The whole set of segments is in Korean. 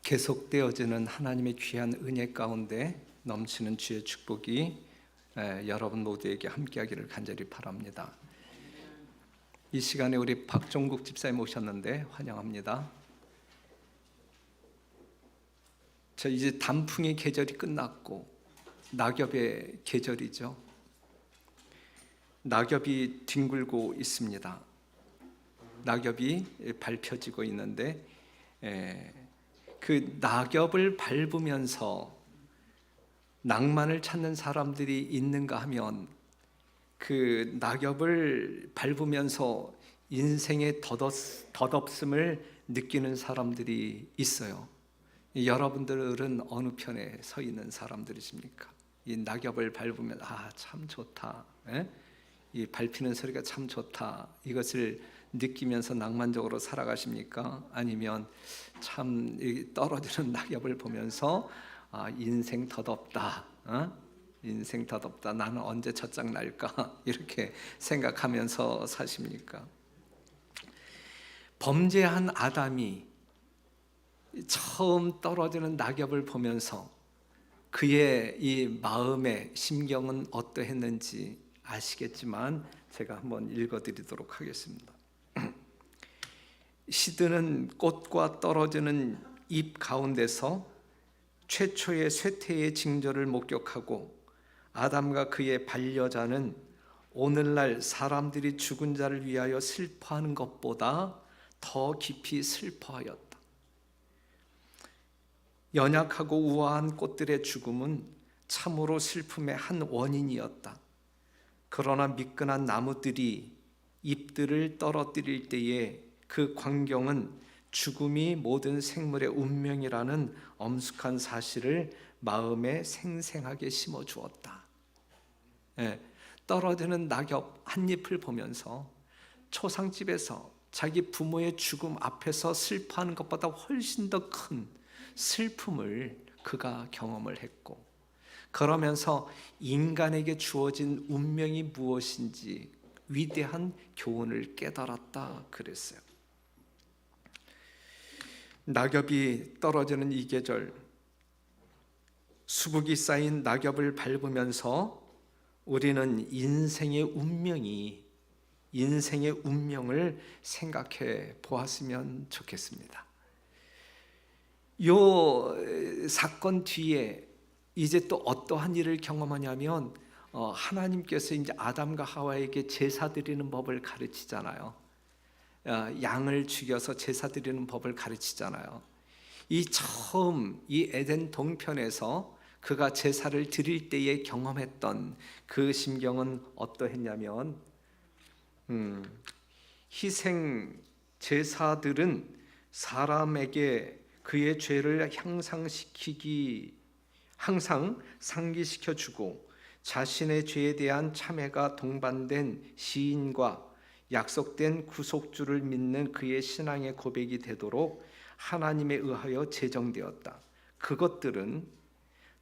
계속되어지는 하나님의 귀한 은혜 가운데 넘치는 주의 축복이 여러분 모두에게 함께하기를 간절히 바랍니다. 이 시간에 우리 박종국 집사님 오셨는데 환영합니다. 저 이제 단풍의 계절이 끝났고 낙엽의 계절이죠. 낙엽이 뒹굴고 있습니다. 낙엽이 밟혀지고 있는데 그 낙엽을 밟으면서 낭만을 찾는 사람들이 있는가 하면 그 낙엽을 밟으면서 인생의 덧없음을 느끼는 사람들이 있어요. 여러분들은 어느 편에 서 있는 사람들이십니까? 이 낙엽을 밟으면 참 좋다, 이 밟히는 소리가 참 좋다, 이것을 느끼면서 낭만적으로 살아가십니까? 아니면 참 떨어지는 낙엽을 보면서 인생 덧없다, 인생 덧없다, 나는 언제 첫장 날까, 이렇게 생각하면서 사십니까? 범죄한 아담이 처음 떨어지는 낙엽을 보면서 그의 이 마음의 심경은 어떠했는지 아시겠지만 제가 한번 읽어드리도록 하겠습니다. 시드는 꽃과 떨어지는 잎 가운데서 최초의 쇠퇴의 징조를 목격하고 아담과 그의 반려자는 오늘날 사람들이 죽은 자를 위하여 슬퍼하는 것보다 더 깊이 슬퍼하였다. 연약하고 우아한 꽃들의 죽음은 참으로 슬픔의 한 원인이었다. 그러나 미끈한 나무들이 잎들을 떨어뜨릴 때에 그 광경은 죽음이 모든 생물의 운명이라는 엄숙한 사실을 마음에 생생하게 심어주었다. 떨어지는 낙엽 한 잎을 보면서 초상집에서 자기 부모의 죽음 앞에서 슬퍼하는 것보다 훨씬 더 큰 슬픔을 그가 경험을 했고, 그러면서 인간에게 주어진 운명이 무엇인지 위대한 교훈을 깨달았다 그랬어요. 낙엽이 떨어지는 이 계절, 수북이 쌓인 낙엽을 밟으면서 우리는 인생의 운명을 생각해 보았으면 좋겠습니다. 이 사건 뒤에 이제 또 어떠한 일을 경험하냐면 하나님께서 이제 아담과 하와에게 제사 드리는 법을 가르치잖아요. 양을 죽여서 제사 드리는 법을 가르치잖아요. 처음 이 에덴 동편에서 그가 제사를 드릴 때에 경험했던 그 심경은 어떠했냐면, 희생 제사들은 사람에게 그의 죄를 항상 상기시켜주고 자신의 죄에 대한 참회가 동반된 시인과 약속된 구속주를 믿는 그의 신앙의 고백이 되도록 하나님에 의하여 제정되었다. 그것들은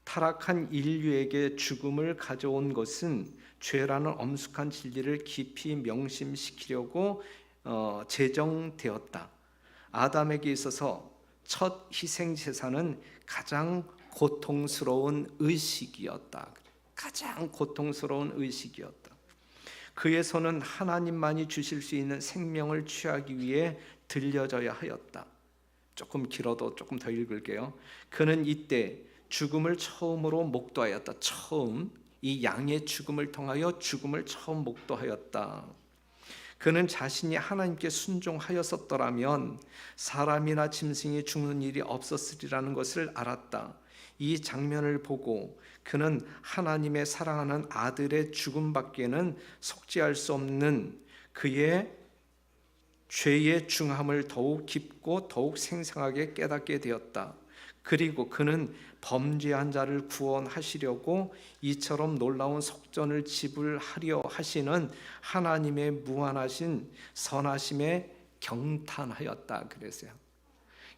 타락한 인류에게 죽음을 가져온 것은 죄라는 엄숙한 진리를 깊이 명심시키려고 제정되었다. 아담에게 있어서 첫 희생 제사는 가장 고통스러운 의식이었다. 가장 고통스러운 의식이었다. 그의 손은 하나님만이 주실 수 있는 생명을 취하기 위해 들려져야 하였다. 조금 길어도 조금 더 읽을게요. 그는 이때 죽음을 처음으로 목도하였다. 처음 이 양의 죽음을 통하여 죽음을 처음 목도하였다. 그는 자신이 하나님께 순종하였었더라면 사람이나 짐승이 죽는 일이 없었으리라는 것을 알았다. 이 장면을 보고 그는 하나님의 사랑하는 아들의 죽음밖에는 속죄할 수 없는 그의 죄의 중함을 더욱 깊고 더욱 생생하게 깨닫게 되었다. 그리고 그는 범죄한 자를 구원하시려고 이처럼 놀라운 속전을 지불하려 하시는 하나님의 무한하신 선하심에 경탄하였다 그랬어요.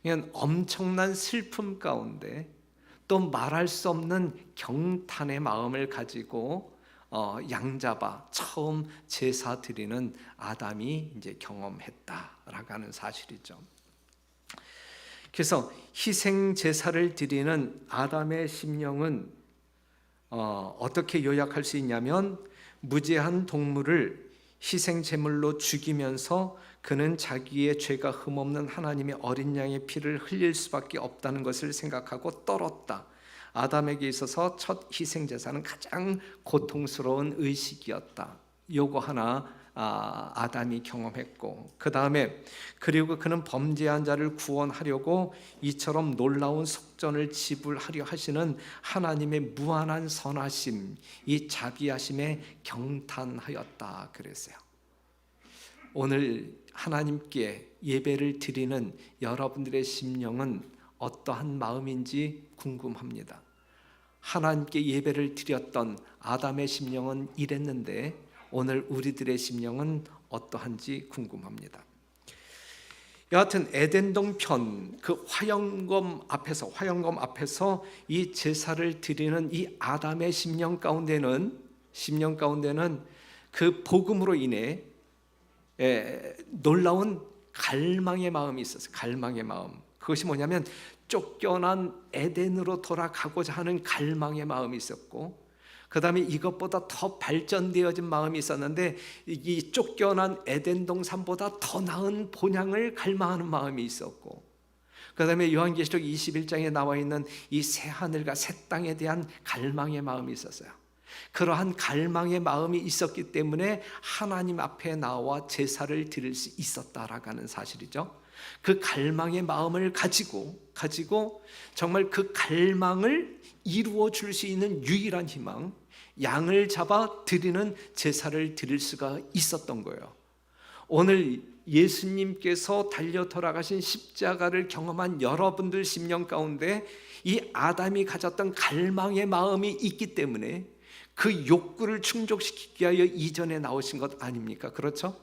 이건 엄청난 슬픔 가운데 또 말할 수 없는 경탄의 마음을 가지고 양잡아 처음 제사 드리는 아담이 이제 경험했다라고 하는 사실이죠. 그래서 희생 제사를 드리는 아담의 심령은 어떻게 요약할 수 있냐면, 무죄한 동물을 희생 제물로 죽이면서 그는 자기의 죄가 흠없는 하나님의 어린 양의 피를 흘릴 수밖에 없다는 것을 생각하고 떨었다. 아담에게 있어서 첫 희생 제사는 가장 고통스러운 의식이었다. 요거 하나 아담이 경험했고, 그 다음에 그리고 그는 범죄한 자를 구원하려고 이처럼 놀라운 속전을 지불하려 하시는 하나님의 무한한 선하심, 이 자비하심에 경탄하였다 그랬어요. 오늘 하나님께 예배를 드리는 여러분들의 심령은 어떠한 마음인지 궁금합니다. 하나님께 예배를 드렸던 아담의 심령은 이랬는데 오늘 우리들의 심령은 어떠한지 궁금합니다. 여하튼 에덴동 편 그 화영검 앞에서 이 제사를 드리는 이 아담의 심령 가운데는 그 복음으로 인해 놀라운 갈망의 마음이 있었어요. 갈망의 마음. 그것이 뭐냐면 쫓겨난 에덴으로 돌아가고자 하는 갈망의 마음이 있었고, 그 다음에 이것보다 더 발전되어진 마음이 있었는데, 이 쫓겨난 에덴 동산보다 더 나은 본향을 갈망하는 마음이 있었고, 그 다음에 요한계시록 21장에 나와 있는 이 새 하늘과 새 땅에 대한 갈망의 마음이 있었어요. 그러한 갈망의 마음이 있었기 때문에 하나님 앞에 나와 제사를 드릴 수 있었다라고 하는 사실이죠. 그 갈망의 마음을 가지고 정말 그 갈망을 이루어 줄 수 있는 유일한 희망, 양을 잡아 드리는 제사를 드릴 수가 있었던 거예요. 오늘 예수님께서 달려 돌아가신 십자가를 경험한 여러분들 심령 가운데 이 아담이 가졌던 갈망의 마음이 있기 때문에 그 욕구를 충족시키기 위하여 이전에 나오신 것 아닙니까? 그렇죠?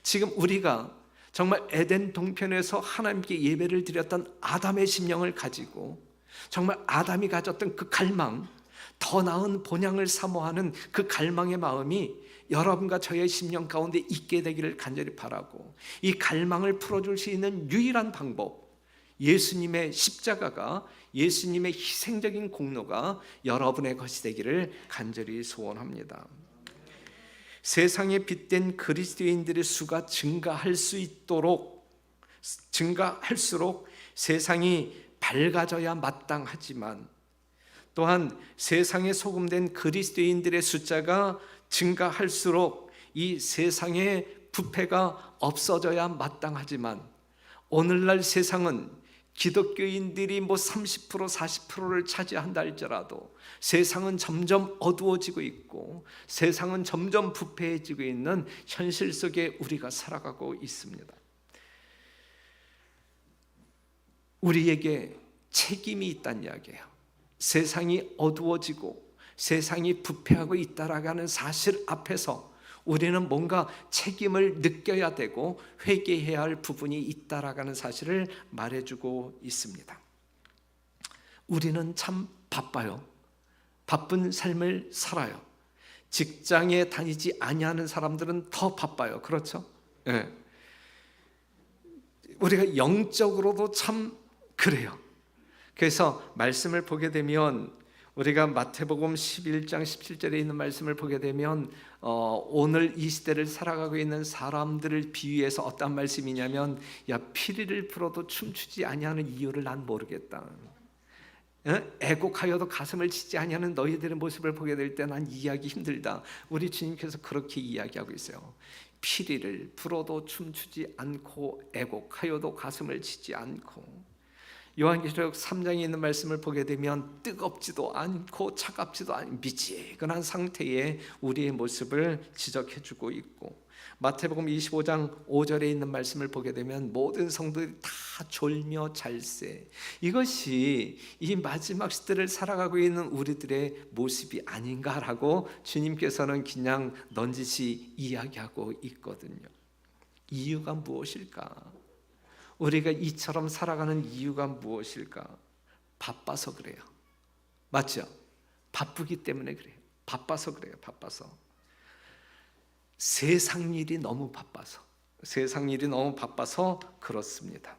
지금 우리가 정말 에덴 동편에서 하나님께 예배를 드렸던 아담의 심령을 가지고 정말 아담이 가졌던 그 갈망, 더 나은 본향을 사모하는 그 갈망의 마음이 여러분과 저의 심령 가운데 있게 되기를 간절히 바라고, 이 갈망을 풀어줄 수 있는 유일한 방법, 예수님의 십자가가, 예수님의 희생적인 공로가 여러분의 것이 되기를 간절히 소원합니다. 세상에 빗댄 그리스도인들의 수가 증가할수록 세상이 밝아져야 마땅하지만, 또한 세상에 소금된 그리스도인들의 숫자가 증가할수록 이 세상의 부패가 없어져야 마땅하지만, 오늘날 세상은 기독교인들이 30% 40%를 차지한다 할지라도 세상은 점점 어두워지고 있고 세상은 점점 부패해지고 있는 현실 속에 우리가 살아가고 있습니다. 우리에게 책임이 있다는 이야기예요. 세상이 어두워지고 세상이 부패하고 있다라는 사실 앞에서 우리는 뭔가 책임을 느껴야 되고 회개해야 할 부분이 있다라는 사실을 말해주고 있습니다. 우리는 참 바빠요. 바쁜 삶을 살아요. 직장에 다니지 아니하는 사람들은 더 바빠요. 그렇죠? 네. 우리가 영적으로도 참 그래요. 그래서 말씀을 보게 되면 우리가 마태복음 11장 17절에 있는 말씀을 보게 되면 오늘 이 시대를 살아가고 있는 사람들을 비유해서 어떤 말씀이냐면, 야, 피리를 풀어도 춤추지 아니하는 이유를 난 모르겠다. 애곡하여도 가슴을 치지 아니하는 너희들의 모습을 보게 될 때 난 이해하기 힘들다. 우리 주님께서 그렇게 이야기하고 있어요. 피리를 풀어도 춤추지 않고 애곡하여도 가슴을 치지 않고, 요한계시록 3장에 있는 말씀을 보게 되면 뜨겁지도 않고 차갑지도 않은 미지근한 상태의 우리의 모습을 지적해주고 있고, 마태복음 25장 5절에 있는 말씀을 보게 되면 모든 성도들이 다 졸며 잘세, 이것이 이 마지막 시대를 살아가고 있는 우리들의 모습이 아닌가라고 주님께서는 그냥 넌지시 이야기하고 있거든요. 이유가 무엇일까? 우리가 이처럼 살아가는 이유가 무엇일까? 바빠서 그래요. 맞죠? 바쁘기 때문에 그래요. 바빠서 그래요. 바빠서. 세상 일이 너무 바빠서 그렇습니다.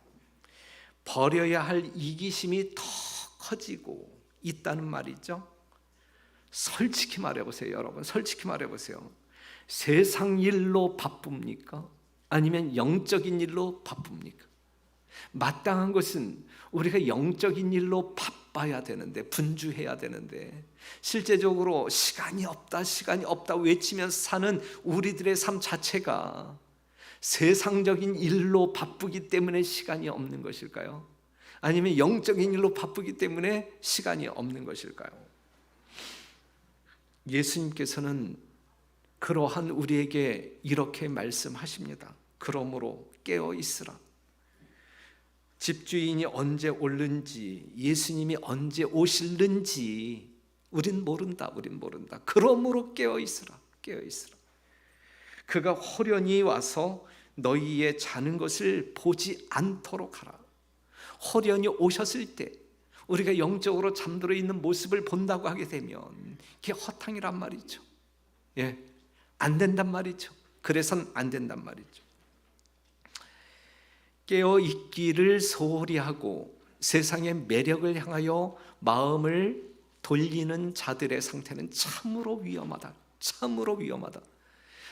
버려야 할 이기심이 더 커지고 있다는 말이죠. 솔직히 말해보세요, 여러분. 솔직히 말해보세요. 세상 일로 바쁩니까? 아니면 영적인 일로 바쁩니까? 마땅한 것은 우리가 영적인 일로 바빠야 되는데, 분주해야 되는데, 실제적으로 시간이 없다 외치면서 사는 우리들의 삶 자체가 세상적인 일로 바쁘기 때문에 시간이 없는 것일까요? 아니면 영적인 일로 바쁘기 때문에 시간이 없는 것일까요? 예수님께서는 그러한 우리에게 이렇게 말씀하십니다. 그러므로 깨어 있으라. 집주인이 언제 올는지, 예수님이 언제 오실는지 우린 모른다. 그러므로 깨어 있으라. 그가 호련히 와서 너희의 자는 것을 보지 않도록 하라. 호련히 오셨을 때 우리가 영적으로 잠들어 있는 모습을 본다고 하게 되면 그게 허탕이란 말이죠. 안 된단 말이죠. 그래서는 안 된단 말이죠. 깨어 있기를 소홀히 하고 세상의 매력을 향하여 마음을 돌리는 자들의 상태는 참으로 위험하다.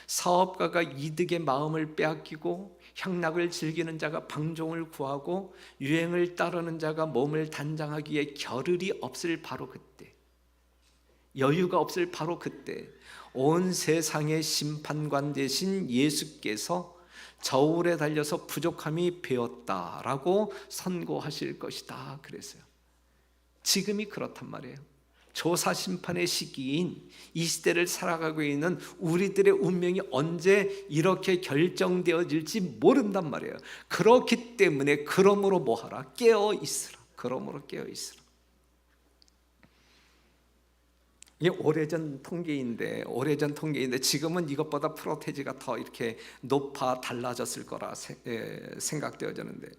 사업가가 이득의 마음을 빼앗기고 향락을 즐기는 자가 방종을 구하고 유행을 따르는 자가 몸을 단장하기에 겨를이 없을 바로 그때, 여유가 없을 바로 그때 온 세상의 심판관 되신 예수께서 저울에 달려서 부족함이 배었다라고 선고하실 것이다 그랬어요. 지금이 그렇단 말이에요. 조사심판의 시기인 이 시대를 살아가고 있는 우리들의 운명이 언제 이렇게 결정되어질지 모른단 말이에요. 그렇기 때문에 그러므로 뭐하라? 깨어 있으라. 이게 오래전 통계인데 지금은 이것보다 프로테지가 더 이렇게 높아 달라졌을 거라 생각되어지는데,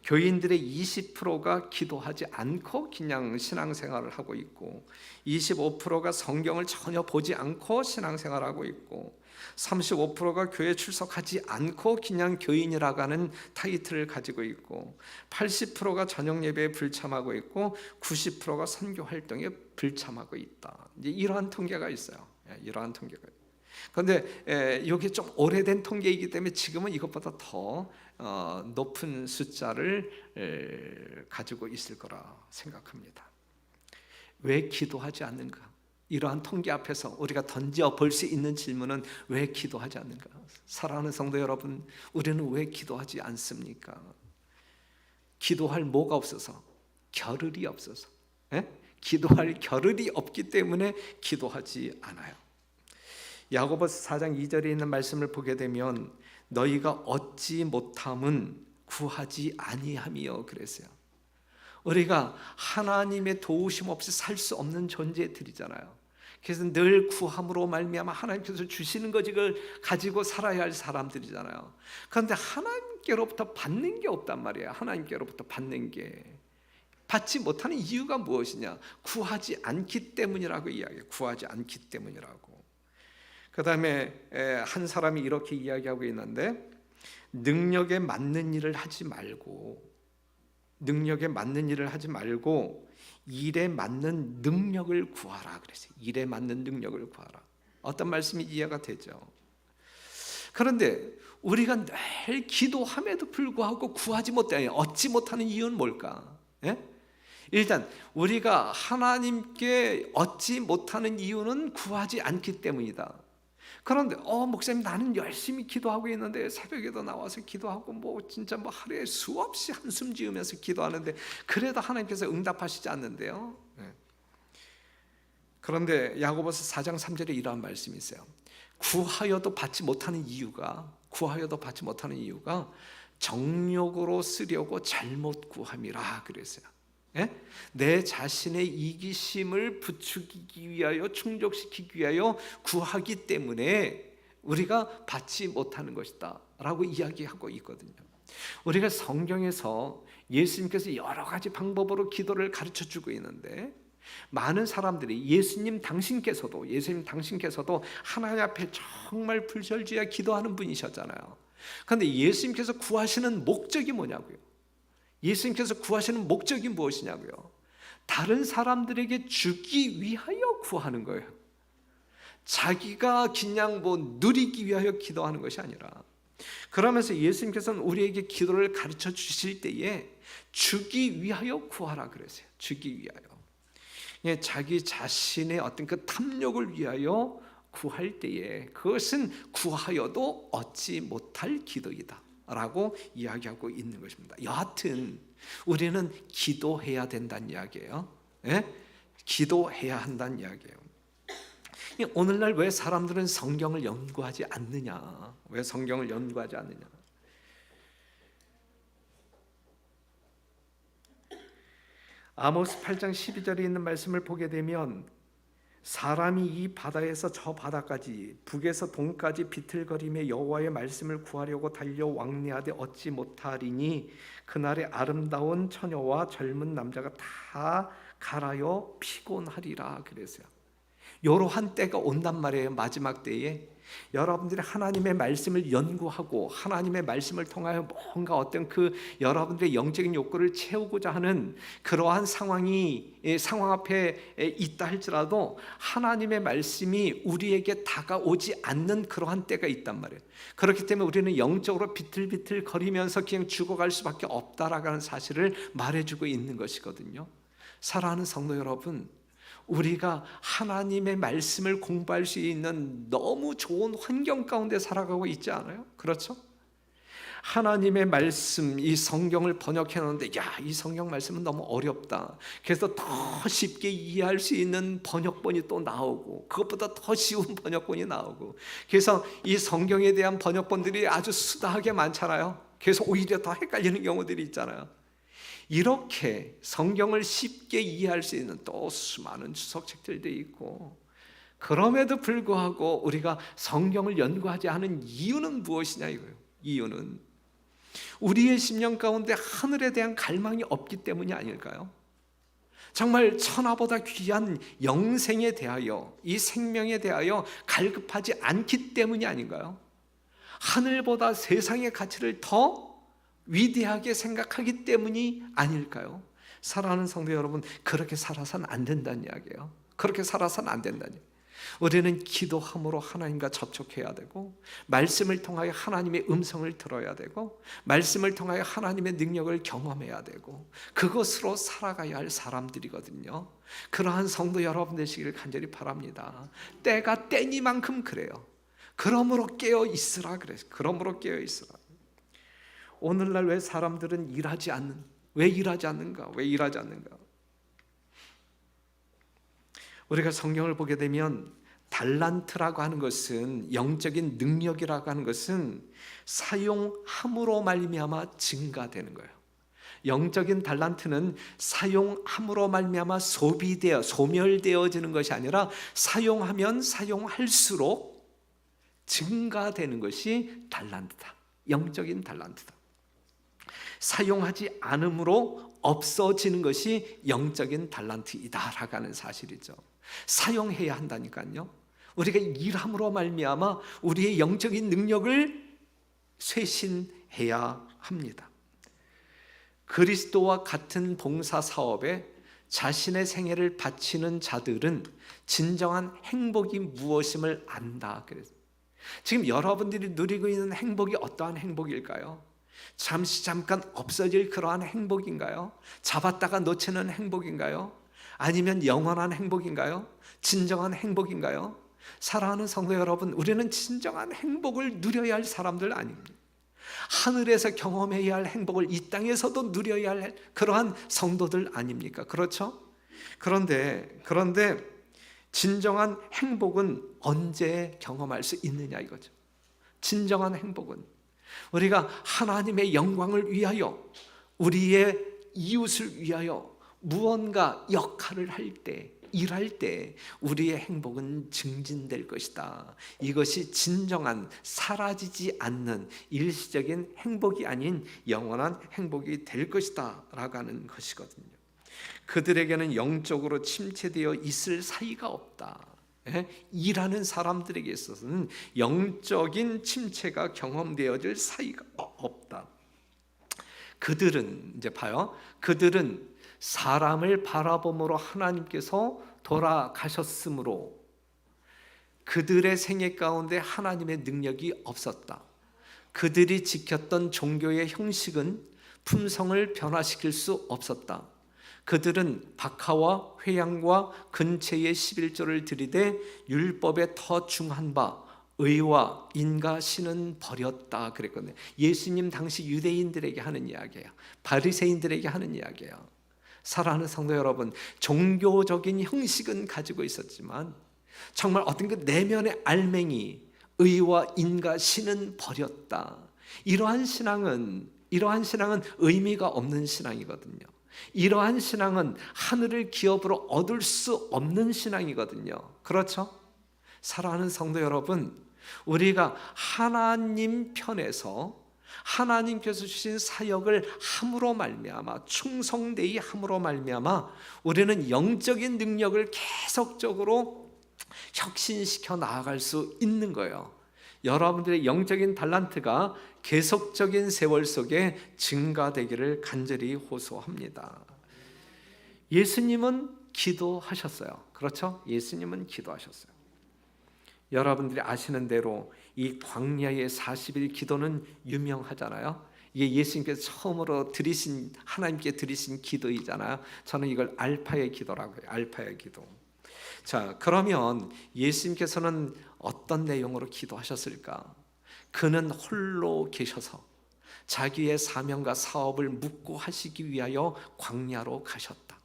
교인들의 20%가 기도하지 않고 그냥 신앙생활을 하고 있고, 25%가 성경을 전혀 보지 않고 신앙생활을 하고 있고, 35%가 교회 출석하지 않고 그냥 교인이라고 하는 타이틀을 가지고 있고, 80%가 저녁 예배에 불참하고 있고, 90%가 선교 활동에 불참하고 있다. 이제 이러한 통계가 있어요. 그런데 이게 좀 오래된 통계이기 때문에 지금은 이것보다 더 높은 숫자를 가지고 있을 거라 생각합니다. 왜 기도하지 않는가? 이러한 통계 앞에서 우리가 던져볼 수 있는 질문은 왜 기도하지 않는가? 사랑하는 성도 여러분, 우리는 왜 기도하지 않습니까? 기도할 뭐가 없어서? 겨를이 없어서. 기도할 겨를이 없기 때문에 기도하지 않아요. 야고보서 4장 2절에 있는 말씀을 보게 되면 너희가 얻지 못함은 구하지 아니함이요 그랬어요. 우리가 하나님의 도우심 없이 살 수 없는 존재들이잖아요. 그래서 늘 구함으로 말미암아 하나님께서 주시는 것을 가지고 살아야 할 사람들이잖아요. 그런데 하나님께로부터 받는 게 없단 말이에요. 하나님께로부터 받는 게. 받지 못하는 이유가 무엇이냐? 구하지 않기 때문이라고 이야기해요. 구하지 않기 때문이라고. 그 다음에 한 사람이 이렇게 이야기하고 있는데, 능력에 맞는 일을 하지 말고 일에 맞는 능력을 구하라 그랬어요. 일에 맞는 능력을 구하라. 어떤 말씀이 이해가 되죠? 그런데 우리가 늘 기도함에도 불구하고 구하지 못해, 얻지 못하는 이유는 뭘까? 일단 우리가 하나님께 얻지 못하는 이유는 구하지 않기 때문이다. 그런데 목사님, 나는 열심히 기도하고 있는데, 새벽에도 나와서 기도하고 진짜 하루에 수없이 한숨 지으면서 기도하는데 그래도 하나님께서 응답하시지 않는데요. 그런데 야고보서 4장 3절에 이러한 말씀이 있어요. 구하여도 받지 못하는 이유가 정욕으로 쓰려고 잘못 구함이라 그랬어요. 내 자신의 이기심을 부추기기 위하여, 충족시키기 위하여 구하기 때문에 우리가 받지 못하는 것이다 라고 이야기하고 있거든요. 우리가 성경에서 예수님께서 여러 가지 방법으로 기도를 가르쳐주고 있는데, 많은 사람들이 예수님 당신께서도 하나님 앞에 정말 불철주야 기도하는 분이셨잖아요. 그런데 예수님께서 구하시는 목적이 뭐냐고요? 예수님께서 구하시는 목적이 무엇이냐고요? 다른 사람들에게 주기 위하여 구하는 거예요. 자기가 그냥 누리기 위하여 기도하는 것이 아니라, 그러면서 예수님께서는 우리에게 기도를 가르쳐 주실 때에 주기 위하여 구하라 그러세요. 주기 위하여. 자기 자신의 어떤 그 탐욕을 위하여 구할 때에 그것은 구하여도 얻지 못할 기도이다 라고 이야기하고 있는 것입니다. 여하튼 우리는 기도해야 된다는 이야기예요. 기도해야 한다는 이야기예요. 오늘날 왜 사람들은 성경을 연구하지 않느냐? 왜 성경을 연구하지 않느냐? 아모스 8장 12절에 있는 말씀을 보게 되면 사람이 이 바다에서 저 바다까지 북에서 동까지 비틀거리며 여호와의 말씀을 구하려고 달려 왕래하되 얻지 못하리니 그날에 아름다운 처녀와 젊은 남자가 다 갈아여 피곤하리라 그랬어요. 이러한 때가 온단 말이에요. 마지막 때에 여러분들이 하나님의 말씀을 연구하고 하나님의 말씀을 통하여 뭔가 어떤 그 여러분들의 영적인 욕구를 채우고자 하는 그러한 상황 앞에 있다 할지라도 하나님의 말씀이 우리에게 다가오지 않는 그러한 때가 있단 말이에요. 그렇기 때문에 우리는 영적으로 비틀비틀 거리면서 그냥 죽어갈 수밖에 없다라는 사실을 말해주고 있는 것이거든요. 사랑하는 성도 여러분, 우리가 하나님의 말씀을 공부할 수 있는 너무 좋은 환경 가운데 살아가고 있지 않아요? 그렇죠? 하나님의 말씀, 이 성경을 번역해 놓는데 이 성경 말씀은 너무 어렵다. 그래서 더 쉽게 이해할 수 있는 번역본이 또 나오고 그것보다 더 쉬운 번역본이 나오고 그래서 이 성경에 대한 번역본들이 아주 수다하게 많잖아요. 그래서 오히려 더 헷갈리는 경우들이 있잖아요. 이렇게 성경을 쉽게 이해할 수 있는 또 수많은 주석책들도 있고 그럼에도 불구하고 우리가 성경을 연구하지 않은 이유는 무엇이냐 이거예요. 이유는 우리의 심령 가운데 하늘에 대한 갈망이 없기 때문이 아닐까요? 정말 천하보다 귀한 영생에 대하여 이 생명에 대하여 갈급하지 않기 때문이 아닌가요? 하늘보다 세상의 가치를 더 위대하게 생각하기 때문이 아닐까요? 사랑하는 성도 여러분, 그렇게 살아서는 안 된다는 이야기예요. 그렇게 살아서는 안 된다는 이야기예요. 우리는 기도함으로 하나님과 접촉해야 되고 말씀을 통하여 하나님의 음성을 들어야 되고 말씀을 통하여 하나님의 능력을 경험해야 되고 그것으로 살아가야 할 사람들이거든요. 그러한 성도 여러분 되시기를 간절히 바랍니다. 때가 때니만큼 그래요. 그러므로 깨어 있으라 그랬어요. 그러므로 깨어 있으라. 오늘날 왜 사람들은 왜 일하지 않는가? 우리가 성경을 보게 되면 달란트라고 하는 것은 영적인 능력이라고 하는 것은 사용함으로 말미암아 증가되는 거예요. 영적인 달란트는 사용함으로 말미암아 소멸되어지는 것이 아니라 사용하면 사용할수록 증가되는 것이 달란트다. 영적인 달란트다. 사용하지 않음으로 없어지는 것이 영적인 달란트이다라고 하는 사실이죠. 사용해야 한다니까요. 우리가 일함으로 말미암아 우리의 영적인 능력을 쇄신해야 합니다. 그리스도와 같은 봉사 사업에 자신의 생애를 바치는 자들은 진정한 행복이 무엇임을 안다. 그래서 지금 여러분들이 누리고 있는 행복이 어떠한 행복일까요? 잠깐 없어질 그러한 행복인가요? 잡았다가 놓치는 행복인가요? 아니면 영원한 행복인가요? 진정한 행복인가요? 사랑하는 성도 여러분, 우리는 진정한 행복을 누려야 할 사람들 아닙니까? 하늘에서 경험해야 할 행복을 이 땅에서도 누려야 할 그러한 성도들 아닙니까? 그렇죠? 그런데 진정한 행복은 언제 경험할 수 있느냐 이거죠. 진정한 행복은 우리가 하나님의 영광을 위하여 우리의 이웃을 위하여 무언가 역할을 할 때, 일할 때 우리의 행복은 증진될 것이다. 이것이 진정한 사라지지 않는 일시적인 행복이 아닌 영원한 행복이 될 것이다 라고 하는 것이거든요. 그들에게는 영적으로 침체되어 있을 사이가 없다. 일하는 사람들에게 있어서는 영적인 침체가 경험되어질 사이가 없다. 그들은 이제 봐요. 그들은 사람을 바라봄으로 하나님께서 돌아가셨으므로 그들의 생애 가운데 하나님의 능력이 없었다. 그들이 지켰던 종교의 형식은 품성을 변화시킬 수 없었다. 그들은 박하와 회양과 근체의 11조를 들이대 율법에 더 중한 바 의와 인과 신은 버렸다 그랬거든요. 예수님 당시 유대인들에게 하는 이야기예요. 바리새인들에게 하는 이야기예요. 사랑하는 성도 여러분, 종교적인 형식은 가지고 있었지만 정말 어떤 그 내면의 알맹이 의와 인과 신은 버렸다. 이러한 신앙은 의미가 없는 신앙이거든요. 이러한 신앙은 하늘을 기업으로 얻을 수 없는 신앙이거든요. 그렇죠? 사랑하는 성도 여러분, 우리가 하나님 편에서 하나님께서 주신 사역을 함으로 말미암아 충성되이 함으로 말미암아 우리는 영적인 능력을 계속적으로 혁신시켜 나아갈 수 있는 거예요. 여러분들의 영적인 달란트가 계속적인 세월 속에 증가되기를 간절히 호소합니다. 예수님은 기도하셨어요. 그렇죠? 예수님은 기도하셨어요. 여러분들이 아시는 대로 이 광야의 40일 기도는 유명하잖아요. 이게 예수님께서 처음으로 하나님께 드리신 기도이잖아요. 저는 이걸 알파의 기도라고 해요. 알파의 기도. 자, 그러면 예수님께서는 어떤 내용으로 기도하셨을까? 그는 홀로 계셔서 자기의 사명과 사업을 묵고 하시기 위하여 광야로 가셨다.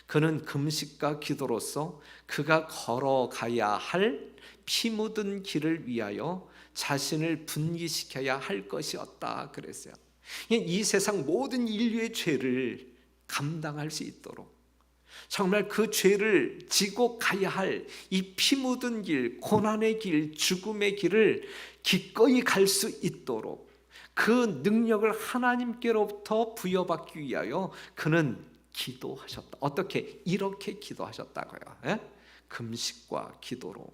그는 금식과 기도로서 그가 걸어가야 할 피 묻은 길을 위하여 자신을 분리시켜야 할 것이었다 그랬어요. 이 세상 모든 인류의 죄를 감당할 수 있도록 정말 그 죄를 지고 가야 할 이 피 묻은 길, 고난의 길, 죽음의 길을 기꺼이 갈 수 있도록 그 능력을 하나님께로부터 부여받기 위하여 그는 기도하셨다. 어떻게? 이렇게 기도하셨다고요. 예? 금식과 기도로.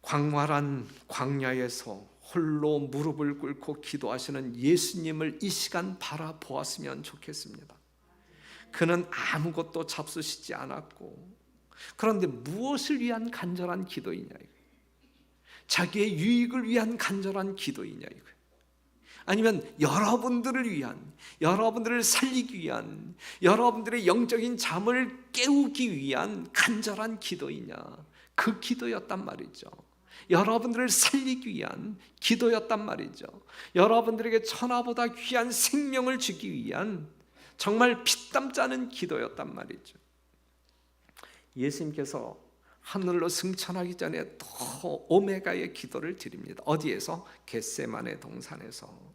광활한 광야에서 홀로 무릎을 꿇고 기도하시는 예수님을 이 시간 바라보았으면 좋겠습니다. 그는 아무것도 잡수시지 않았고, 그런데 무엇을 위한 간절한 기도이냐? 자기의 유익을 위한 간절한 기도이냐? 아니면 여러분들을 위한, 여러분들을 살리기 위한, 여러분들의 영적인 잠을 깨우기 위한 간절한 기도이냐? 그 기도였단 말이죠. 여러분들을 살리기 위한 기도였단 말이죠. 여러분들에게 천하보다 귀한 생명을 주기 위한 정말 피땀 짜는 기도였단 말이죠. 예수님께서 하늘로 승천하기 전에 더 오메가의 기도를 드립니다. 어디에서? 겟세마네 동산에서.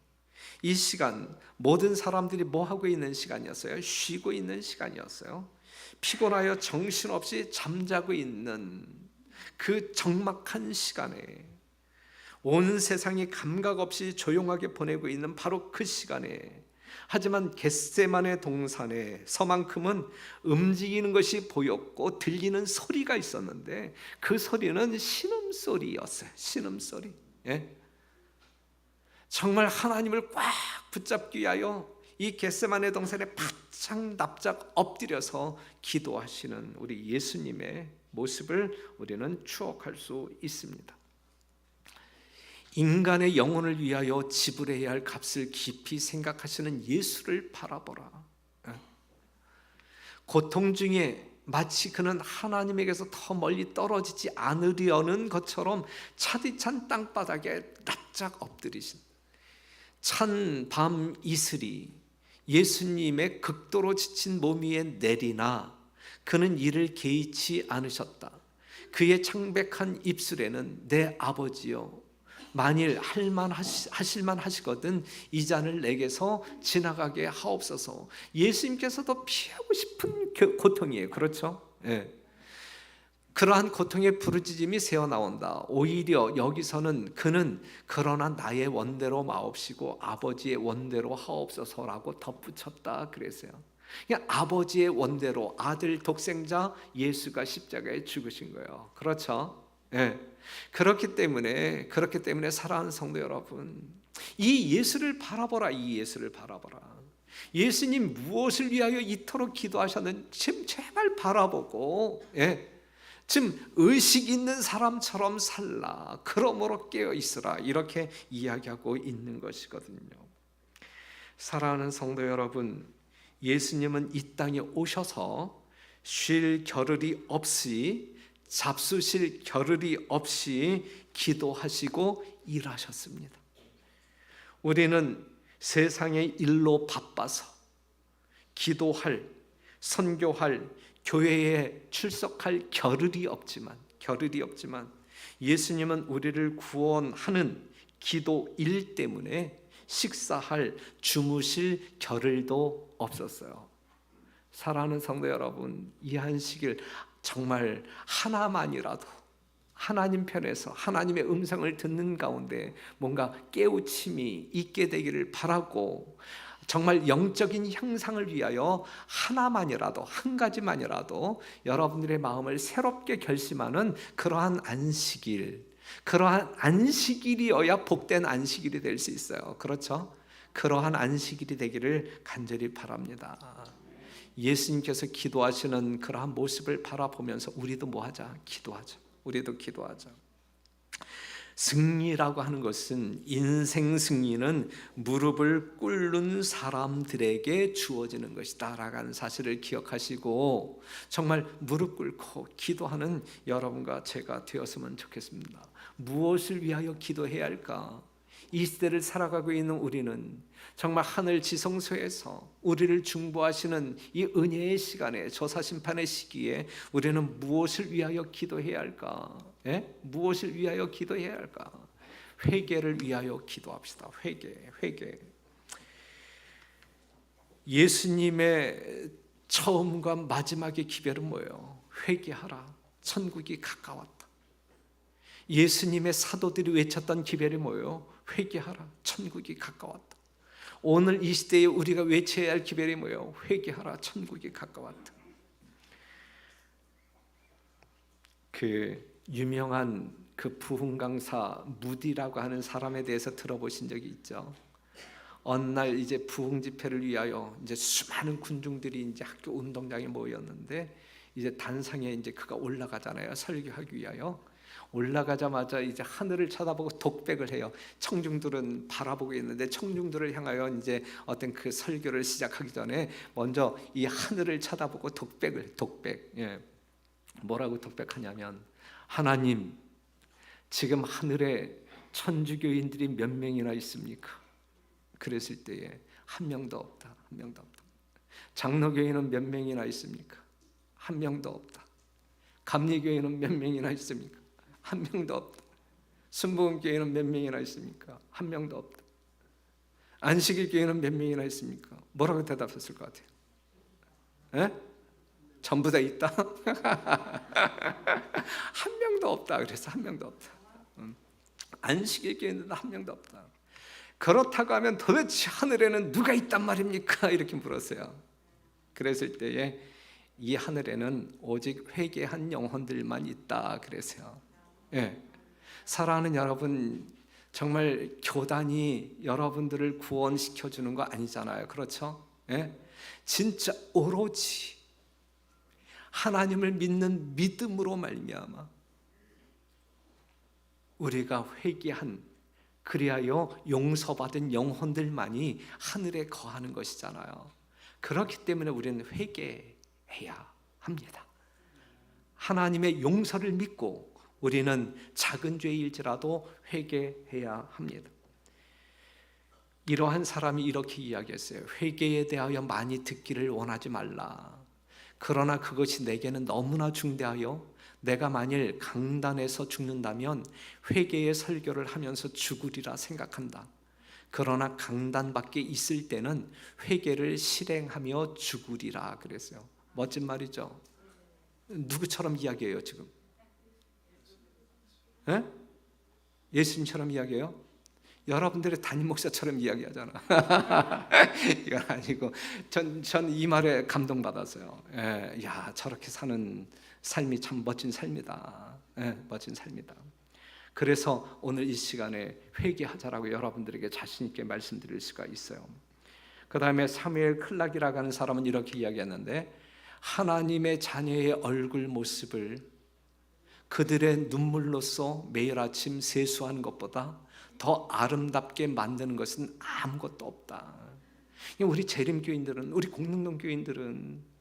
이 시간 모든 사람들이 뭐 하고 있는 시간이었어요? 쉬고 있는 시간이었어요. 피곤하여 정신없이 잠자고 있는 그 적막한 시간에, 온 세상이 감각 없이 조용하게 보내고 있는 바로 그 시간에, 하지만 겟세마네 동산에 서만큼은 움직이는 것이 보였고 들리는 소리가 있었는데 그 소리는 신음소리였어요. 신음소리. 예? 정말 하나님을 꽉 붙잡기 위하여 이 겟세마네 동산에 바짝 납작 엎드려서 기도하시는 우리 예수님의 모습을 우리는 추억할 수 있습니다. 인간의 영혼을 위하여 지불해야 할 값을 깊이 생각하시는 예수를 바라보라. 고통 중에 마치 그는 하나님에게서 더 멀리 떨어지지 않으려는 것처럼 차디찬 땅바닥에 납작 엎드리신 찬 밤 이슬이 예수님의 극도로 지친 몸 위에 내리나 그는 이를 개의치 않으셨다. 그의 창백한 입술에는 내 아버지여, 만일 하실만 하시거든 이 잔을 내게서 지나가게 하옵소서. 예수님께서도 피하고 싶은 고통이에요. 그렇죠? 예. 그러한 고통의 부르짖음이 새어나온다. 오히려 여기서는 그는 그러나 나의 원대로 마옵시고 아버지의 원대로 하옵소서라고 덧붙였다 그랬어요. 그러니까 아버지의 원대로 아들 독생자 예수가 십자가에 죽으신 거예요. 그렇죠? 예. 그렇기 때문에 사랑하는 성도 여러분, 이 예수를 바라보라. 이 예수를 바라보라. 예수님 무엇을 위하여 이토록 기도하셨는지 제발 바라보고, 지금 의식 있는 사람처럼 살라. 그러므로 깨어 있으라. 이렇게 이야기하고 있는 것이거든요. 사랑하는 성도 여러분, 예수님은 이 땅에 오셔서 쉴 겨를이 없이, 잡수실 겨를이 없이 기도하시고 일하셨습니다. 우리는 세상의 일로 바빠서 기도할, 선교할, 교회에 출석할 겨를이 없지만 예수님은 우리를 구원하는 기도 일 때문에 식사할, 주무실 겨를도 없었어요. 사랑하는 성도 여러분, 이 안식일 정말 하나만이라도 하나님 편에서 하나님의 음성을 듣는 가운데 뭔가 깨우침이 있게 되기를 바라고, 정말 영적인 향상을 위하여 하나만이라도, 한 가지만이라도 여러분들의 마음을 새롭게 결심하는 그러한 안식일이어야 복된 안식일이 될 수 있어요. 그렇죠? 그러한 안식일이 되기를 간절히 바랍니다. 예수님께서 기도하시는 그러한 모습을 바라보면서 우리도 뭐하자? 기도하자. 우리도 기도하자. 승리라고 하는 것은, 인생 승리는 무릎을 꿇는 사람들에게 주어지는 것이다 라는 사실을 기억하시고, 정말 무릎 꿇고 기도하는 여러분과 제가 되었으면 좋겠습니다. 무엇을 위하여 기도해야 할까? 이 시대를 살아가고 있는 우리는 정말 하늘 지성소에서 우리를 중보하시는 이 은혜의 시간에, 조사심판의 시기에 우리는 무엇을 위하여 기도해야 할까? 무엇을 위하여 기도해야 할까? 회개를 위하여 기도합시다. 회개. 예수님의 처음과 마지막의 기별은 뭐예요? 회개하라. 천국이 가까웠다. 예수님의 사도들이 외쳤던 기별이 뭐예요? 회개하라. 천국이 가까웠다. 오늘 이 시대에 우리가 외쳐야 할 기별이 뭐예요? 회개하라. 천국이 가까웠다. 그 유명한 그 부흥 강사 무디라고 하는 사람에 대해서 들어보신 적이 있죠? 어느 날 이제 부흥 집회를 위하여 이제 수많은 군중들이 이제 학교 운동장에 모였는데, 이제 단상에 이제 그가 올라가잖아요. 설교하기 위하여. 올라가자마자 이제 하늘을 쳐다보고 독백을 해요. 청중들은 바라보고 있는데, 청중들을 향하여 이제 어떤 그 설교를 시작하기 전에 먼저 이 하늘을 쳐다보고 독백. 뭐라고 독백하냐면, 하나님, 지금 하늘에 천주교인들이 몇 명이나 있습니까? 그랬을 때에 한 명도 없다. 장로교인은 몇 명이나 있습니까? 한 명도 없다. 감리교인은 몇 명이나 있습니까? 한 명도 없다. 순복음교회는 몇 명이나 있습니까? 한 명도 없다. 안식일 교회는 몇 명이나 있습니까? 뭐라고 대답했을 것 같아요? 전부 다 있다? 한 명도 없다. 그래서 한 명도 없다. 안식일 교회는 한 명도 없다. 그렇다고 하면 도대체 하늘에는 누가 있단 말입니까? 이렇게 물었어요. 그랬을 때에 이 하늘에는 오직 회개한 영혼들만 있다 그랬어요. 사랑하는 여러분, 정말 교단이 여러분들을 구원시켜 주는 거 아니잖아요. 그렇죠? 진짜 오로지 하나님을 믿는 믿음으로 말미암아 우리가 회개한, 그리하여 용서받은 영혼들만이 하늘에 거하는 것이잖아요. 그렇기 때문에 우리는 회개해야 합니다. 하나님의 용서를 믿고 우리는 작은 죄일지라도 회개해야 합니다. 이러한 사람이 이렇게 이야기했어요. 회개에 대하여 많이 듣기를 원하지 말라. 그러나 그것이 내게는 너무나 중대하여 내가 만일 강단에서 죽는다면 회개의 설교를 하면서 죽으리라 생각한다. 그러나 강단 밖에 있을 때는 회개를 실행하며 죽으리라 그랬어요. 멋진 말이죠. 누구처럼 이야기해요 지금? 예수님처럼 이야기해요? 여러분들의 담임 목사처럼 이야기하잖아. 이건 아니고 전 이 말에 감동받았어요. 야, 저렇게 사는 삶이 참 멋진 삶이다. 멋진 삶이다. 그래서 오늘 이 시간에 회개하자라고 여러분들에게 자신 있게 말씀드릴 수가 있어요. 그 다음에 사무엘 클락이라고 하는 사람은 이렇게 이야기했는데, 하나님의 자녀의 얼굴 모습을 그들의 눈물로써 매일 아침 세수하는 것보다 더 아름답게 만드는 것은 아무것도 없다. 우리 재림교인들은, 우리 공릉동 교인들은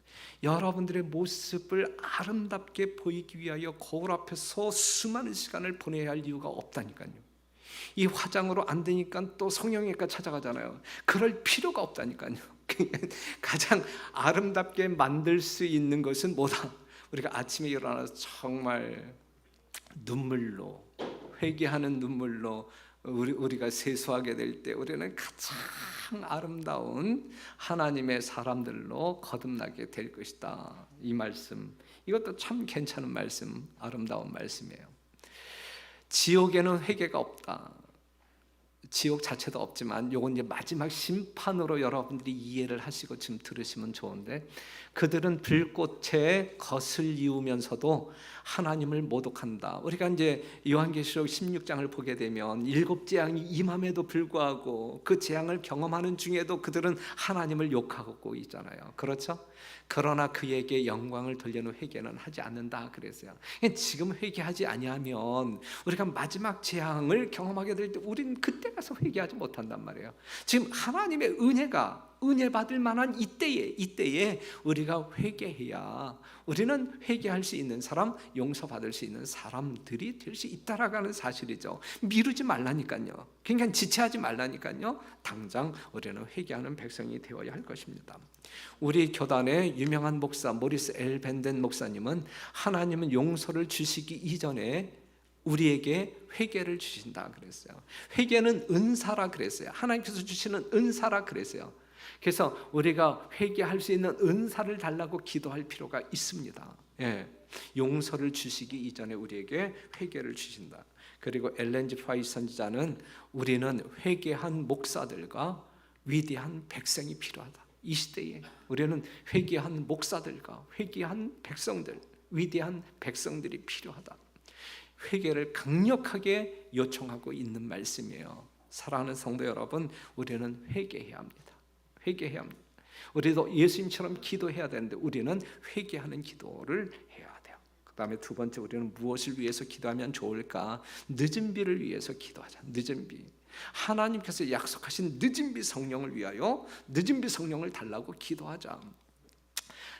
여러분들의 모습을 아름답게 보이기 위하여 거울 앞에서 수많은 시간을 보내야 할 이유가 없다니까요. 이 화장으로 안 되니까 또 성형외과 찾아가잖아요. 그럴 필요가 없다니까요. 가장 아름답게 만들 수 있는 것은 뭐다? 우리가 아침에 일어나서 정말 눈물로, 회개하는 눈물로 우리가 세수하게 될 때 우리는 가장 아름다운 하나님의 사람들로 거듭나게 될 것이다. 이 말씀, 이것도 참 괜찮은 말씀, 아름다운 말씀이에요. 지옥에는 회개가 없다. 지옥 자체도 없지만 이건 이제 마지막 심판으로 여러분들이 이해를 하시고 지금 들으시면 좋은데, 그들은 불꽃에 거슬리우면서도 하나님을 모독한다. 우리가 이제 요한계시록 16장을 보게 되면 7재앙이 임함에도 불구하고 그 재앙을 경험하는 중에도 그들은 하나님을 욕하고 있잖아요. 그렇죠? 그러나 그에게 영광을 돌리는 회개는 하지 않는다 그랬어요. 지금 회개하지 아니하면 우리가 마지막 재앙을 경험하게 될 때 우리는 그때 가서 회개하지 못한단 말이에요. 지금 하나님의 은혜 받을 만한 이때에 우리가 회개해야 우리는 회개할 수 있는 사람, 용서받을 수 있는 사람들이 될 수 있다라는 사실이죠. 미루지 말라니까요. 그러니까 지체하지 말라니까요. 당장 우리는 회개하는 백성이 되어야 할 것입니다. 우리 교단의 유명한 목사 모리스 엘 벤덴 목사님은 하나님은 용서를 주시기 이전에 우리에게 회개를 주신다 그랬어요. 회개는 은사라 그랬어요. 하나님께서 주시는 은사라 그랬어요. 그래서 우리가 회개할 수 있는 은사를 달라고 기도할 필요가 있습니다. 예. 용서를 주시기 이전에 우리에게 회개를 주신다. 그리고 엘렌 G 화이트 선지자는 우리는 회개한 목사들과 위대한 백성이 필요하다. 이 시대에 우리는 회개한 목사들과 회개한 백성들, 위대한 백성들이 필요하다. 회개를 강력하게 요청하고 있는 말씀이에요. 사랑하는 성도 여러분, 우리는 회개해야 합니다. 회개해야 합니다. 우리도 예수님처럼 기도해야 되는데 우리는 회개하는 기도를 해야 돼요. 그 다음에 두 번째, 우리는 무엇을 위해서 기도하면 좋을까? 늦은 비를 위해서 기도하자. 늦은 비. 하나님께서 약속하신 늦은 비 성령을 위하여 늦은 비 성령을 달라고 기도하자.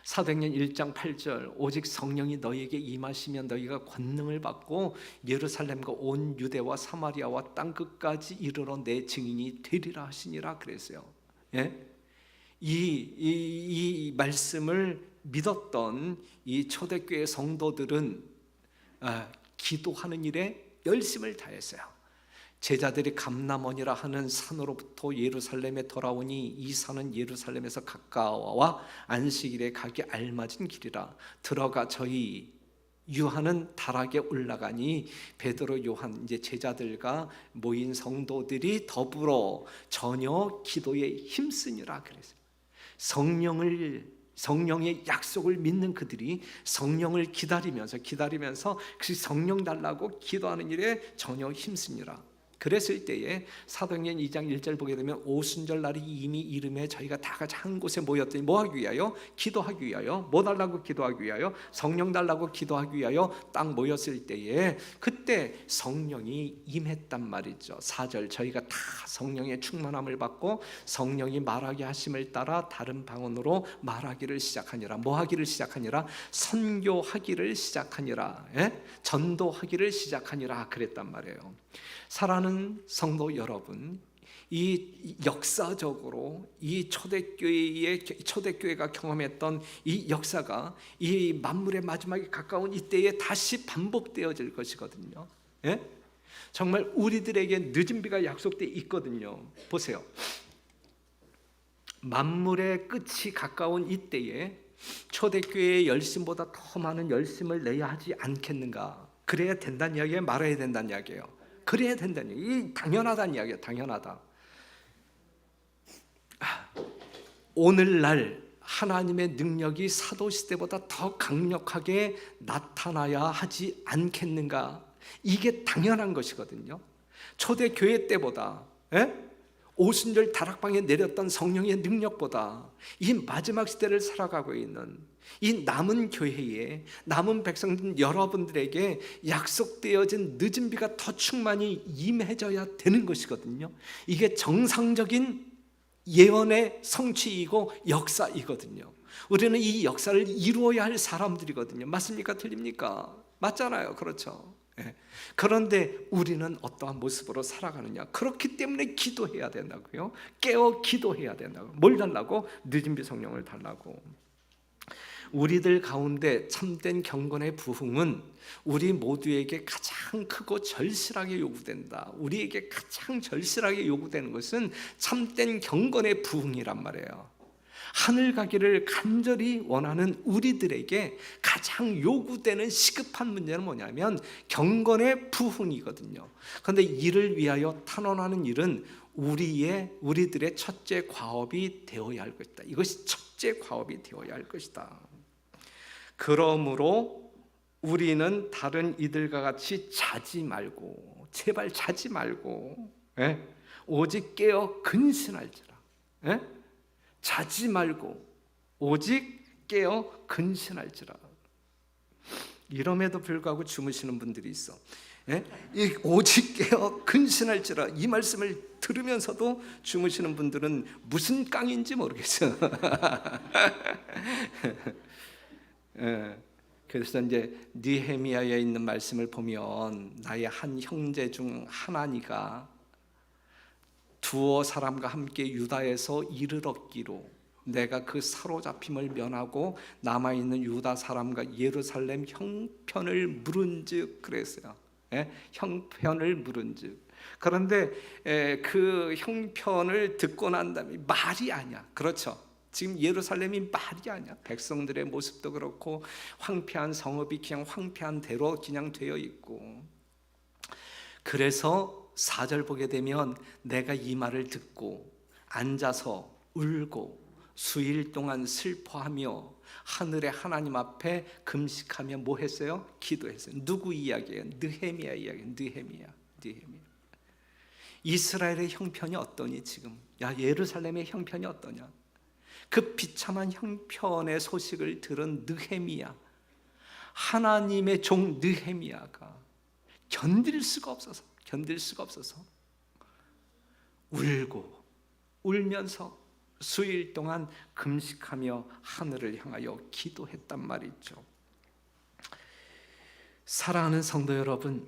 사도행전 1장 8절, 오직 성령이 너희에게 임하시면 너희가 권능을 받고 예루살렘과 온 유대와 사마리아와 땅끝까지 이르러 내 증인이 되리라 하시니라 그랬어요. 예? 이 말씀을 믿었던 이 초대교회 성도들은 기도하는 일에 열심을 다했어요. 제자들이 감람원이라 하는 산으로부터 예루살렘에 돌아오니 이 산은 예루살렘에서 가까워와 안식일에 가기 알맞은 길이라. 들어가 저희 유하는 다락에 올라가니 베드로 요한 이제 제자들과 모인 성도들이 더불어 전혀 기도에 힘쓰니라 그랬어요. 성령의 약속을 믿는 그들이 성령을 기다리면서 그 성령 달라고 기도하는 일에 전혀 힘쓰니라. 그랬을 때에 사도행전 2장 1절 보게 되면 오순절 날이 이미 이름에 저희가 다 같이 한 곳에 모였더니 뭐 하기 위하여? 기도하기 위하여. 뭐 달라고 기도하기 위하여? 성령 달라고 기도하기 위하여 딱 모였을 때에 그때 성령이 임했단 말이죠. 4절, 저희가 다 성령의 충만함을 받고 성령이 말하게 하심을 따라 다른 방언으로 말하기를 시작하니라. 뭐 하기를 시작하니라? 선교하기를 시작하니라. 예? 전도하기를 시작하니라 그랬단 말이에요. 사랑하는 성도 여러분, 이 역사적으로 이 초대교회가 경험했던 이 역사가 이 만물의 마지막에 가까운 이때에 다시 반복되어질 것이거든요. 예? 정말 우리들에게 늦은 비가 약속되어 있거든요. 보세요. 만물의 끝이 가까운 이때에 초대교회의 열심보다 더 많은 열심을 내야 하지 않겠는가? 그래야 된다는 이야기예요? 말아야 된다는 이야기예요? 그래야 된다는 이야기. 당연하다는 이야기예요. 당연하다. 오늘날 하나님의 능력이 사도시대보다 더 강력하게 나타나야 하지 않겠는가? 이게 당연한 것이거든요. 초대교회 때보다 오순절 다락방에 내렸던 성령의 능력보다 이 마지막 시대를 살아가고 있는 이 남은 교회에 남은 백성들 여러분들에게 약속되어진 늦은 비가 더 충만히 임해져야 되는 것이거든요. 이게 정상적인 예언의 성취이고 역사이거든요. 우리는 이 역사를 이루어야 할 사람들이거든요. 맞습니까? 틀립니까? 맞잖아요. 그렇죠. 그런데 우리는 어떠한 모습으로 살아가느냐? 그렇기 때문에 기도해야 된다고요. 깨어 기도해야 된다고. 뭘 달라고? 늦은 비 성령을 달라고. 우리들 가운데 참된 경건의 부흥은 우리 모두에게 가장 크고 절실하게 요구된다. 우리에게 가장 절실하게 요구되는 것은 참된 경건의 부흥이란 말이에요. 하늘 가기를 간절히 원하는 우리들에게 가장 요구되는 시급한 문제는 뭐냐면 경건의 부흥이거든요. 그런데 이를 위하여 탄원하는 일은 우리들의 첫째 과업이 되어야 할 것이다. 이것이 첫째 과업이 되어야 할 것이다. 그러므로 우리는 다른 이들과 같이 자지 말고, 제발 자지 말고, 오직 깨어 근신할지라. 자지 말고 오직 깨어 근신할지라. 이럼에도 불구하고 주무시는 분들이 있어. 오직 깨어 근신할지라, 이 말씀을 들으면서도 주무시는 분들은 무슨 깡인지 모르겠어요. 그래서 이제 느헤미야에 있는 말씀을 보면 나의 한 형제 중 하나니가 두어 사람과 함께 유다에서 이를 얻기로 내가 그 사로잡힘을 면하고 남아있는 유다 사람과 예루살렘 형편을 물은즉 그랬어요. 형편을 물은즉. 그런데 그 형편을 듣고 난 다음에 말이 아니야. 그렇죠. 지금 예루살렘이 말이 아니야. 백성들의 모습도 그렇고 황폐한 성읍이 그냥 황폐한 대로 그냥 되어 있고. 그래서 4절 보게 되면 내가 이 말을 듣고 앉아서 울고 수일 동안 슬퍼하며 하늘의 하나님 앞에 금식하며 뭐 했어요? 기도했어요. 누구 이야기예요? 느헤미야 이야기예요. 느헤미야. 이스라엘의 형편이 어떠니 지금? 야, 예루살렘의 형편이 어떠냐? 그 비참한 형편의 소식을 들은 느헤미야, 하나님의 종 느헤미야가 견딜 수가 없어서 울면서 수일 동안 금식하며 하늘을 향하여 기도했단 말이죠. 사랑하는 성도 여러분,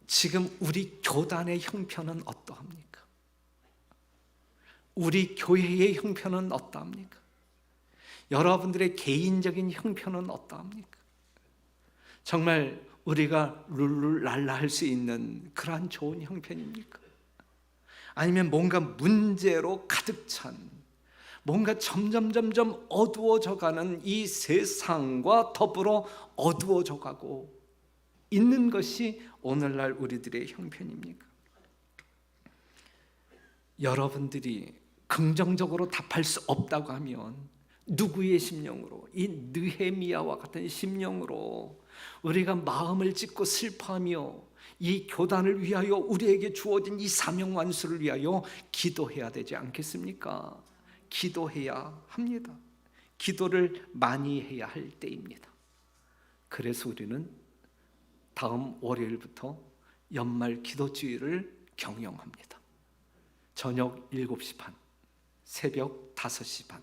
지금 우리 교단의 형편은 어떠합니까? 우리 교회의 형편은 어떠합니까? 여러분들의 개인적인 형편은 어떠합니까? 정말 우리가 룰루랄라 할 수 있는 그러한 좋은 형편입니까? 아니면 뭔가 문제로 가득 찬, 뭔가 점점 어두워져가는 이 세상과 더불어 어두워져가고 있는 것이 오늘날 우리들의 형편입니까? 여러분들이 긍정적으로 답할 수 없다고 하면 누구의 심령으로, 이 느헤미야와 같은 심령으로 우리가 마음을 찢고 슬퍼하며 이 교단을 위하여 우리에게 주어진 이 사명 완수를 위하여 기도해야 되지 않겠습니까? 기도해야 합니다. 기도를 많이 해야 할 때입니다. 그래서 우리는 다음 월요일부터 연말 기도주의를 경영합니다. 저녁 7시 반, 새벽 5시 반.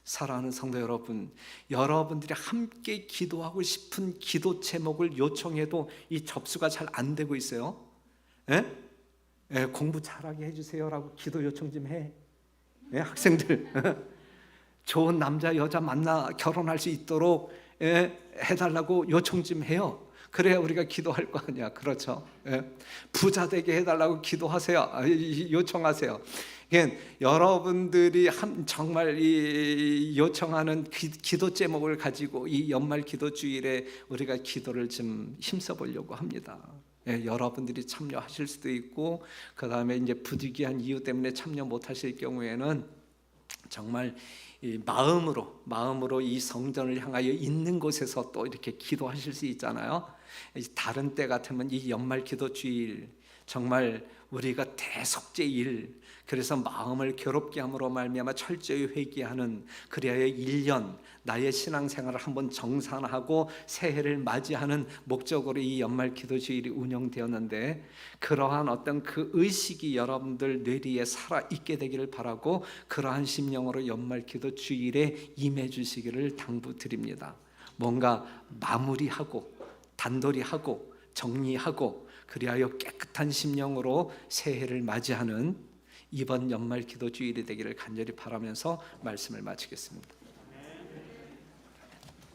사랑하는 성도 여러분, 여러분들이 함께 기도하고 싶은 기도 제목을 요청해도 이 접수가 잘 안 되고 있어요. 공부 잘하게 해주세요라고 기도 요청 좀 해. 학생들 좋은 남자 여자 만나 결혼할 수 있도록 해달라고 요청 좀 해요. 그래야 우리가 기도할 거 아니야. 그렇죠? 부자 되게 해달라고 기도하세요. 요청하세요. 여러분들이 정말 이 요청하는 기도 제목을 가지고 이 연말 기도주일에 우리가 기도를 좀 힘써 보려고 합니다. 여러분들이 참여하실 수도 있고, 그 다음에 이제 부득이한 이유 때문에 참여 못하실 경우에는 정말 이 마음으로 이 성전을 향하여 있는 곳에서 또 이렇게 기도하실 수 있잖아요. 다른 때 같으면 이 연말 기도 주일 정말 우리가 대속죄일, 그래서 마음을 괴롭게 함으로 말미암아 철저히 회개하는, 그리하여 1년 나의 신앙생활을 한번 정산하고 새해를 맞이하는 목적으로 이 연말 기도 주일이 운영되었는데, 그러한 어떤 그 의식이 여러분들 뇌리에 살아 있게 되기를 바라고, 그러한 심령으로 연말 기도 주일에 임해 주시기를 당부드립니다. 뭔가 마무리하고 단도리하고 정리하고 그리하여 깨끗한 심령으로 새해를 맞이하는 이번 연말 기도 주일이 되기를 간절히 바라면서 말씀을 마치겠습니다.